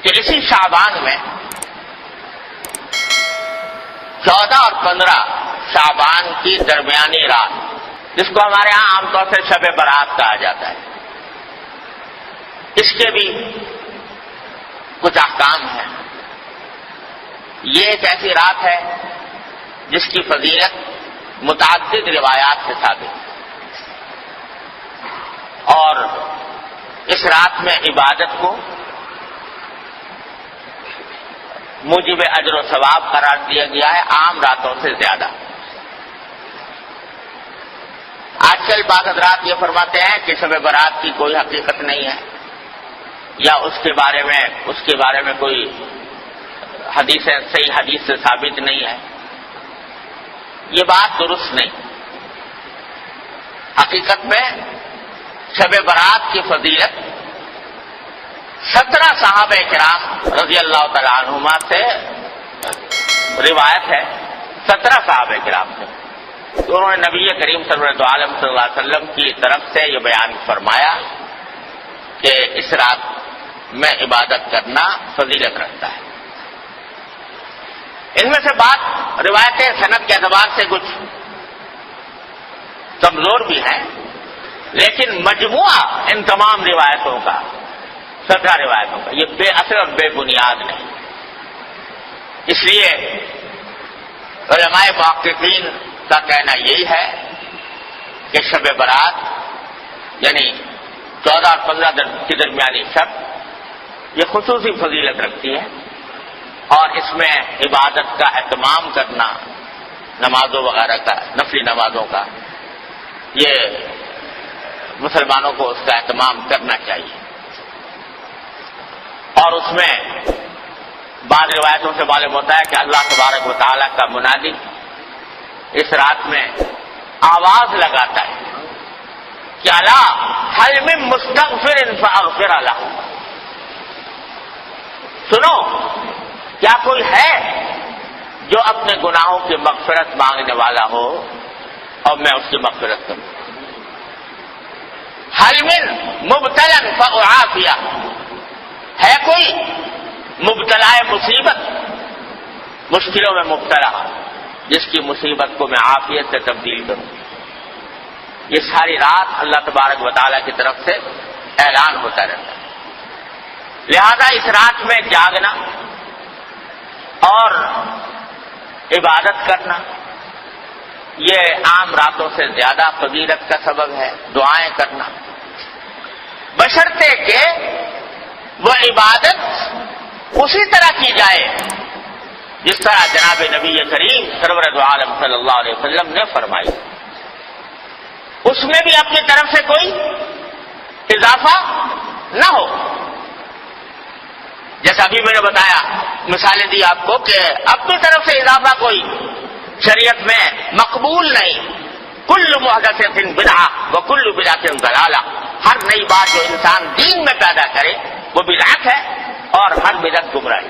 کہ اسی شعبان میں 14 اور 15 شعبان کی درمیانی رات، جس کو ہمارے ہاں عام طور سے شب برات کہا جاتا ہے، اس کے بھی کچھ احکام ہیں۔ یہ ایک ایسی رات ہے جس کی فضیلت متعدد روایات سے ثابت ہے، اور اس رات میں عبادت کو موجب اجر و ثواب قرار دیا گیا ہے عام راتوں سے زیادہ۔ آج کل بعض حضرات یہ فرماتے ہیں کہ شب برات کی کوئی حقیقت نہیں ہے، یا اس کے بارے میں کوئی صحیح حدیث سے ثابت نہیں ہے۔ یہ بات درست نہیں۔ حقیقت میں شب برات کی فضیلت 17 صحابہ کرام رضی اللہ تعالی عنہما سے روایت ہے، 17 صحابہ کرام سے، انہوں نے نبی کریم سرورت عالم صلی اللہ علیہ وسلم کی طرف سے یہ بیان فرمایا کہ اس رات میں عبادت کرنا فضیلت رکھتا ہے۔ ان میں سے بات روایتیں سند کے اعتبار سے کچھ کمزور بھی ہیں، لیکن مجموعہ ان تمام روایتوں کا 17 روایتوں کا یہ بے اثر اور بے بنیاد نہیں۔ اس لیے علماء محققین کا کہنا یہی ہے کہ شب برات یعنی 14 اور 15 کی درمیانی شب یہ خصوصی فضیلت رکھتی ہے، اور اس میں عبادت کا اہتمام کرنا، نمازوں وغیرہ کا، نفلی نمازوں کا، یہ مسلمانوں کو اس کا اہتمام کرنا چاہیے۔ اور اس میں بعض روایتوں سے معلوم ہوتا ہے کہ اللہ تبارک و تعالیٰ کا منادی اس رات میں آواز لگاتا ہے کہ الا هل من مستغفر فاغفر له، سنو کیا کوئی ہے جو اپنے گناہوں کی مغفرت مانگنے والا ہو اور میں اس کی مغفرت کروں۔ هل من مبتلا فاعافیہ، ہے کوئی مبتلا مصیبت، مشکلوں میں مبتلا، جس کی مصیبت کو میں عافیت سے تبدیل کروں۔ یہ ساری رات اللہ تبارک و تعالیٰ کی طرف سے اعلان ہوتا رہتا ہے۔ لہذا اس رات میں جاگنا اور عبادت کرنا یہ عام راتوں سے زیادہ فضیلت کا سبب ہے۔ دعائیں کرنا بشرطے کہ وہ عبادت اسی طرح کی جائے جس طرح جناب نبی کریم سرور دو عالم صلی اللہ علیہ وسلم نے فرمائی، اس میں بھی اپنی طرف سے کوئی اضافہ نہ ہو۔ جیسا ابھی میں نے بتایا، مثالیں دی آپ کو کہ اپنی طرف سے اضافہ کوئی شریعت میں مقبول نہیں۔ کل محدثۃ بدعہ وکل بدعۃ ضلالہ، ہر نئی بات جو انسان دین میں پیدا کرے وہ بدعت ہے اور ہر بدعت گمراہی۔